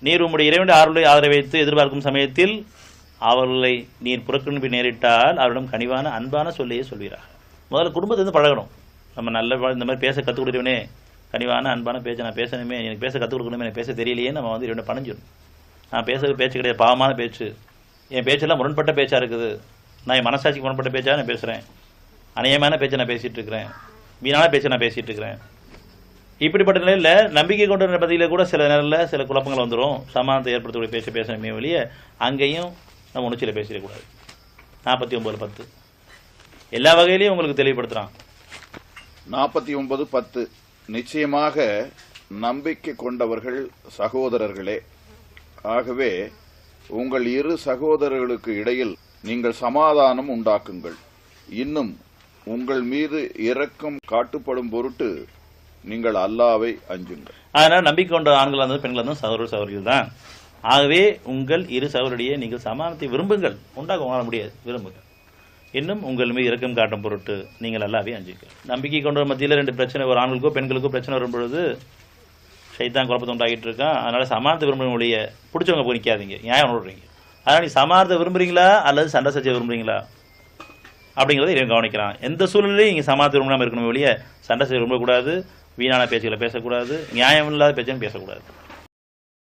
நீர் உம்முடைய இறைவனுடைய ஆறுதலை ஆதரவை வைத்து எதிர்பார்க்கும் சமயத்தில் அவர்களை நீர் புறக்கணிப்பு நேரிட்டால் அவரிடம் கனிவான அன்பான சொல்லையே சொல்வீராக. முதல்ல குடும்பத்திலிருந்து பழகணும். நம்ம நல்ல இந்த மாதிரி பேச கற்றுக் கொடுக்குறவனே, கனிவான அன்பான பேச்சை நான் பேசணுமே, எனக்கு பேச கற்றுக் கொடுக்கணுமே, எனக்கு பேச தெரியலையே, நம்ம வந்து இவனை பணிஞ்சிடணும். நான் பேசுறது பேச்சு கிடையாது, பாவமான பேச்சு, என் பேச்செல்லாம் முரண்பட்ட பேச்சாக இருக்குது, நான் என் மனசாட்சிக்கு முரண்பட்ட பேச்சாக நான் பேசுகிறேன், அநியாயமான பேச்சை நான் பேசிகிட்டு இருக்கிறேன், வீணான பேச்சை நான் பேசிகிட்டு இருக்கிறேன். இப்படிப்பட்ட நிலையில் நம்பிக்கை கொண்ட பதியில் கூட சில நேரத்தில் சில குழப்பங்கள் வந்துடும். சமாதானத்தை ஏற்படுத்தக்கூடிய பேச்சை பேசணுமே வெளியே அங்கேயும் நம்ம உணர்ச்சியில் பேசிடக்கூடாது. 49:10 எல்லா வகையிலையும் உங்களுக்கு தெளிவுபடுத்துகிறான். 49:10 நிச்சயமாக நம்பிக்கை கொண்டவர்கள் சகோதரர்களே, ஆகவே உங்கள் இரு சகோதரர்களுக்கு இடையில் நீங்கள் சமாதானம் உண்டாக்குங்கள். இன்னும் உங்கள் மீது இரக்கம் காட்டுப்படும் பொருட்டு நீங்கள் அல்லாஹ்வை அஞ்சுங்கள். அதனால் நம்பிக்கை கொண்ட ஆண்கள் இருந்தாலும் பெண்கள் இருந்தாலும் சகோதர சகோதரிகள் தான். ஆகவே உங்கள் இரு சகோதரிடையே நீங்கள் சமாதானத்தை விரும்புங்கள். உண்டாக்க உங்களால் முடியாது, விரும்புங்கள். இன்னும் உங்கள் மீது இரக்கம் காட்டும் பொருட்டு நீங்கள் அல்லாஹ்வை அஞ்சுங்கள். நம்பிக்கை கொண்ட மத்தியில் 2 பிரச்சனை, ஒரு ஆண்களுக்கோ பெண்களுக்கோ பிரச்சனை வரும்பொழுது ஷைத்தான் குழப்பத்தை உண்டாகிட்டு இருக்கான். அதனால சமாதானத்தை விரும்புறவங்களுடைய பிடிச்சவங்க போய் நிற்காதீங்க, நியாயம் விடுறீங்க. அதனால் நீ சமாதானத்தை விரும்புறீங்களா அல்லது சண்டை சர்ச்சை விரும்புறீங்களா அப்படிங்கிறத இவன் கவனிக்கிறான். எந்த சூழ்நிலையும் இங்கே சமாதானத்தை விரும்பாமல் இருக்கணும் வெளியே சண்டை செய்ய விரும்பக்கூடாது, வீணான பேச்சுகளை பேசக்கூடாது, நியாயம் இல்லாத பேச்சுன்னு பேசக்கூடாது.